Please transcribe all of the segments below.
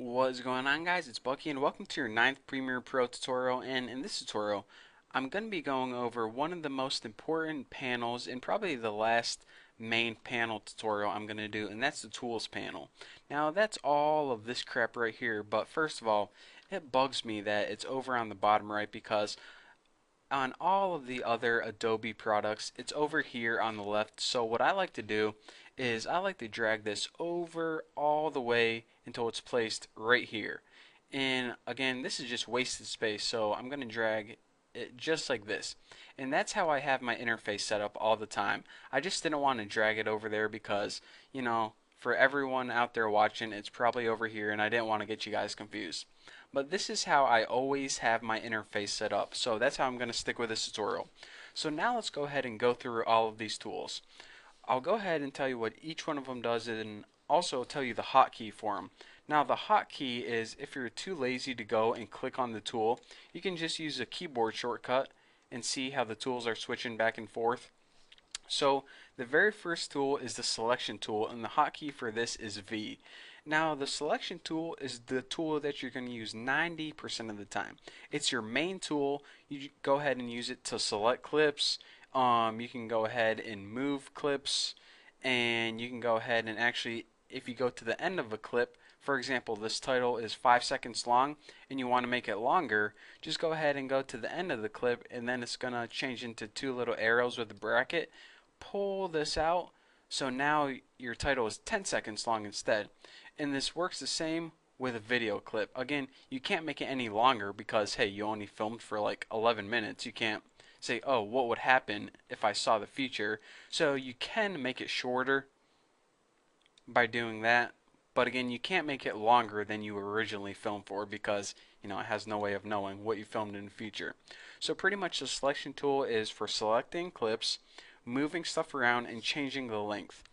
What's going on, guys? It's Bucky and welcome to your ninth Premiere Pro tutorial. And in this tutorial I'm going to be going over one of the most important panels and probably the last main panel tutorial I'm going to do, and that's the tools panel. Now that's all of this crap right here, but first of all, it bugs me that it's over on the bottom right because on all of the other Adobe products, it's over here on the left. So what I like to do is I like to drag this over all the way until it's placed right here. And again, this is just wasted space, so I'm going to drag it just like this. And that's how I have my interface set up all the time. I just didn't want to drag it over there because, for everyone out there watching, it's probably over here and I didn't want to get you guys confused. But this is how I always have my interface set up. So that's how I'm going to stick with this tutorial. So now let's go ahead and go through all of these tools. I'll go ahead and tell you what each one of them does and also tell you the hotkey for them. Now the hotkey is if you're too lazy to go and click on the tool, you can just use a keyboard shortcut and see how the tools are switching back and forth. So the very first tool is the selection tool, and the hotkey for this is V. Now the selection tool is the tool that you're going to use 90% of the time. It's your main tool. You go ahead and use it to select clips. You can go ahead and move clips, and you can go ahead and actually, if you go to the end of a clip, for example, this title is 5 seconds long and you want to make it longer, just go ahead and go to the end of the clip, and then it's going to change into two little arrows with a bracket. Pull this out, so now your title is 10 seconds long instead. And this works the same with a video clip. Again, you can't make it any longer because, hey, you only filmed for like 11 minutes. You can't say, oh, what would happen if I saw the future? So you can make it shorter by doing that. But again, you can't make it longer than you originally filmed for because, it has no way of knowing what you filmed in the future. So pretty much the selection tool is for selecting clips, moving stuff around, and changing the length.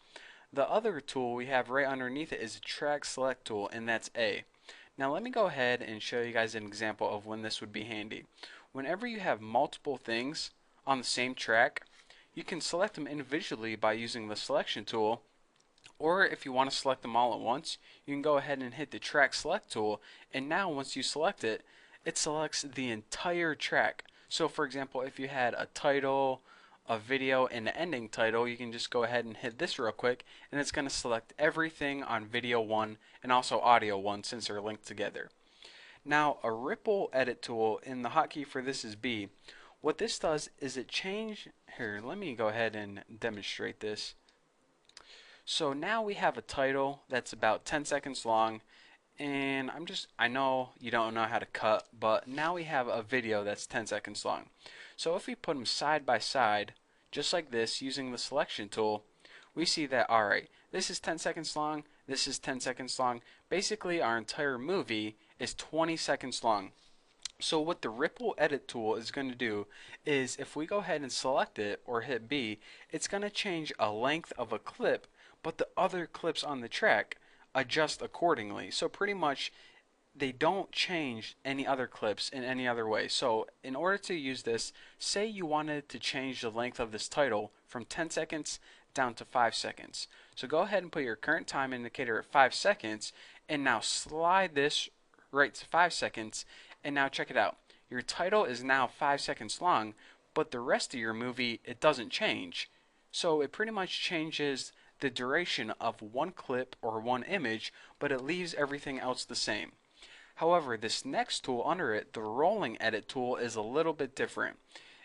The other tool we have right underneath it is a track select tool, and that's A. Now let me go ahead and show you guys an example of when this would be handy. Whenever you have multiple things on the same track, you can select them individually by using the selection tool, or if you want to select them all at once, you can go ahead and hit the track select tool, and now once you select it, it selects the entire track. So for example, if you had a title, a video, and an ending title, you can just go ahead and hit this real quick, and it's going to select everything on video 1 and also audio 1 since they're linked together. Now a ripple edit tool, and the hotkey for this is B. What this does is here, let me go ahead and demonstrate this. So now we have a title that's about 10 seconds long, and I know you don't know how to cut, but now we have a video that's 10 seconds long. So if we put them side by side, just like this, using the selection tool, we see that, alright, this is 10 seconds long, this is 10 seconds long. Basically, our entire movie is 20 seconds long. So what the ripple edit tool is going to do is if we go ahead and select it or hit B, it's going to change a length of a clip, but the other clips on the track adjust accordingly. So pretty much they don't change any other clips in any other way. So in order to use this, say you wanted to change the length of this title from 10 seconds down to 5 seconds. So go ahead and put your current time indicator at 5 seconds, and now slide this right to 5 seconds, and now check it out. Your title is now 5 seconds long, but the rest of your movie, it doesn't change. So it pretty much changes the duration of one clip or one image, but it leaves everything else the same. However, this next tool under it, the rolling edit tool, is a little bit different.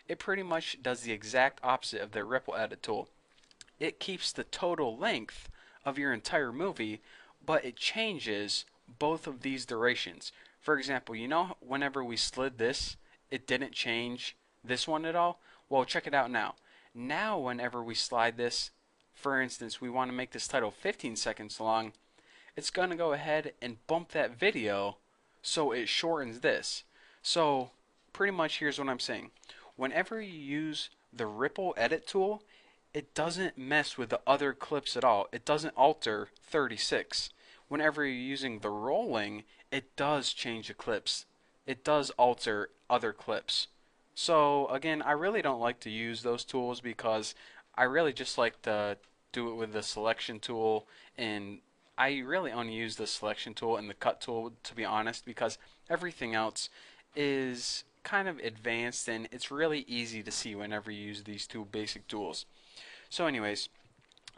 It pretty much does the exact opposite of the ripple edit tool. It keeps the total length of your entire movie, but it changes both of these durations. For example, whenever we slid this, it didn't change this one at all? Well, check it out now. Now whenever we slide this, for instance, we want to make this title 15 seconds long, it's going to go ahead and bump that video so it shortens this. So pretty much here's what I'm saying. Whenever you use the ripple edit tool, it doesn't mess with the other clips at all. It doesn't alter 36. Whenever you're using the rolling, it does change the clips. It does alter other clips. So again, I really don't like to use those tools because I really just like to do it with the selection tool and I really only use the selection tool and the cut tool, to be honest, because everything else is kind of advanced and it's really easy to see whenever you use these two basic tools. So anyways,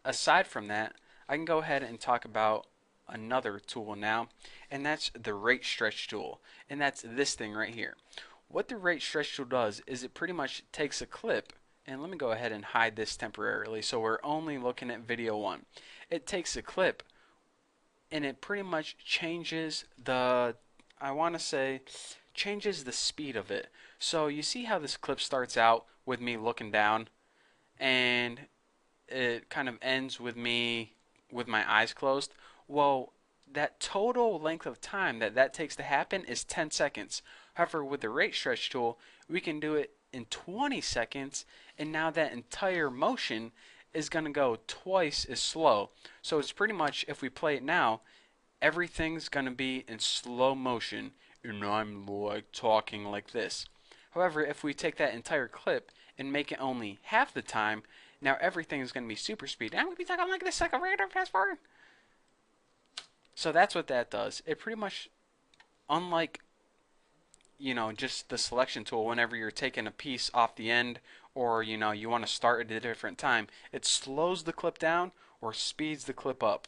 aside from that, I can go ahead and talk about another tool now, and that's the rate stretch tool, and that's this thing right here. What the rate stretch tool does is it pretty much takes a clip, and let me go ahead and hide this temporarily so we're only looking at video 1. It takes a clip and it pretty much changes the, I want to say, changes the speed of it. So you see how this clip starts out with me looking down, and it kind of ends with me with my eyes closed. Well, that total length of time that that takes to happen is 10 seconds. However, with the rate stretch tool, we can do it in 20 seconds, and now that entire motion is going to go twice as slow. So it's pretty much, if we play it now, everything's going to be in slow motion, and I'm like talking like this. However, if we take that entire clip and make it only half the time, now everything is going to be super speed. And I'm going to be talking like this like a regular fast forward. So that's what that does. It pretty much, unlike, just the selection tool, whenever you're taking a piece off the end, or, you want to start at a different time, it slows the clip down or speeds the clip up.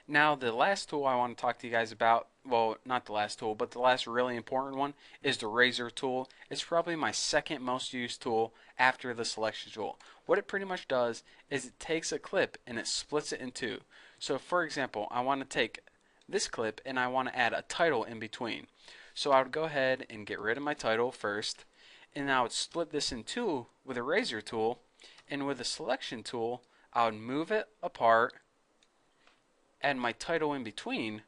Now, the last tool I want to talk to you guys about, well, not the last tool, but the last really important one is the razor tool. It's probably my second most used tool after the selection tool. What it pretty much does is it takes a clip and it splits it in two. So, for example, I want to take this clip and I want to add a title in between. So I would go ahead and get rid of my title first, and I would split this in two with a razor tool, and with a selection tool, I would move it apart, add my title in between,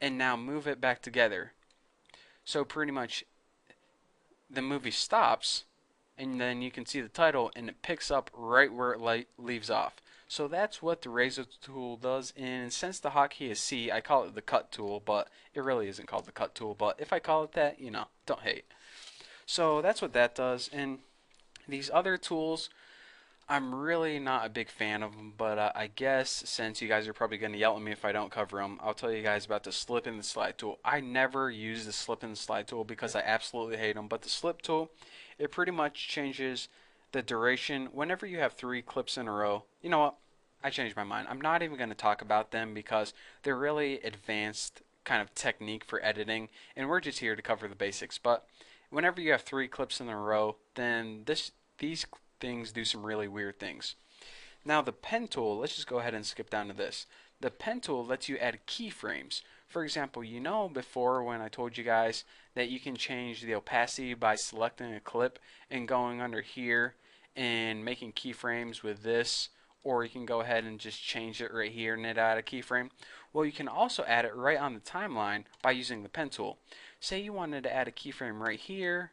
and now move it back together. So pretty much the movie stops, and then you can see the title, and it picks up right where it leaves off. So that's what the razor tool does, and since the hotkey is C, I call it the cut tool, but it really isn't called the cut tool, but if I call it that, don't hate. So that's what that does, and these other tools, I'm really not a big fan of them, but I guess since you guys are probably going to yell at me if I don't cover them, I'll tell you guys about the slip and the slide tool. I never use the slip and the slide tool because I absolutely hate them, but the slip tool, it pretty much changes the duration. Whenever you have 3 clips in a row, you know what? I changed my mind. I'm not even going to talk about them because they're really advanced kind of technique for editing, and we're just here to cover the basics. But whenever you have 3 clips in a row, then these things do some really weird things. Now the pen tool, let's just go ahead and skip down to this. The pen tool lets you add keyframes. For example, before when I told you guys that you can change the opacity by selecting a clip and going under here and making keyframes with this, or you can go ahead and just change it right here and it add a keyframe. Well, you can also add it right on the timeline by using the pen tool. Say you wanted to add a keyframe right here,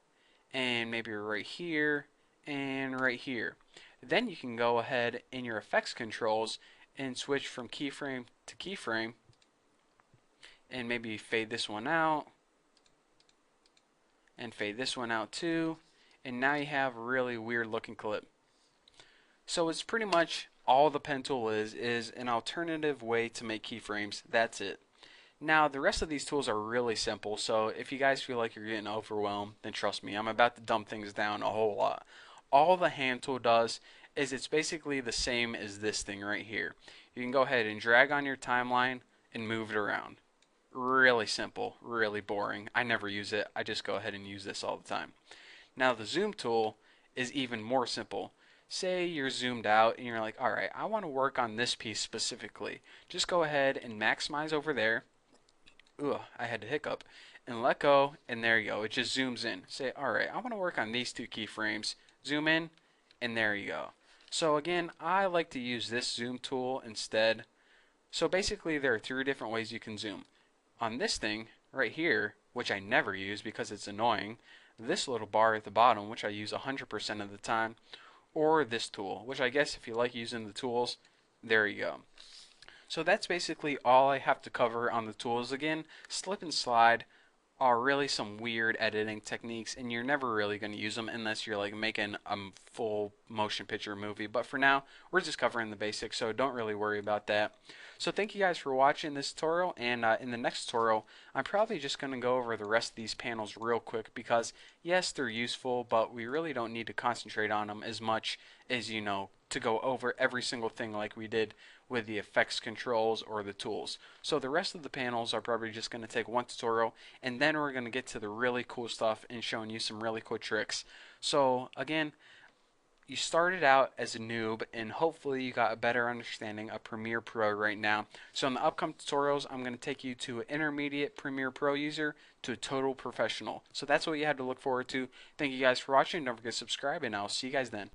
and maybe right here, and right here. Then you can go ahead in your effects controls and switch from keyframe to keyframe, and maybe fade this one out, and fade this one out too, and now you have a really weird looking clip. So it's pretty much all the pen tool is an alternative way to make keyframes. That's it. Now the rest of these tools are really simple, so if you guys feel like you're getting overwhelmed, then trust me, I'm about to dumb things down a whole lot. All the hand tool does is it's basically the same as this thing right here. You can go ahead and drag on your timeline and move it around. Really simple, really boring. I never use it. I just go ahead and use this all the time. Now the zoom tool is even more simple. Say you're zoomed out and you're like, alright, I want to work on this piece specifically. Just go ahead and maximize over there. Ugh, I had to hiccup. And let go, and there you go. It just zooms in. Say, alright, I want to work on these 2 keyframes. Zoom in, and there you go. So again, I like to use this zoom tool instead. So basically there are 3 different ways you can zoom. On this thing right here, which I never use because it's annoying, this little bar at the bottom, which I use 100% of the time, or this tool, which I guess if you like using the tools, there you go. So that's basically all I have to cover on the tools. Again, slip and slide are really some weird editing techniques, and you're never really going to use them unless you're like making a full motion picture movie. But for now, we're just covering the basics, so don't really worry about that. So thank you guys for watching this tutorial, and in the next tutorial, I'm probably just going to go over the rest of these panels real quick because yes, they're useful, but we really don't need to concentrate on them as much as, to go over every single thing like we did with the effects controls or the tools. So the rest of the panels are probably just going to take one tutorial, and then we're going to get to the really cool stuff and showing you some really cool tricks. So again, you started out as a noob and hopefully you got a better understanding of Premiere Pro right now. So in the upcoming tutorials, I'm going to take you to an intermediate Premiere Pro user to a total professional. So that's what you have to look forward to. Thank you guys for watching. Don't forget to subscribe, and I'll see you guys then.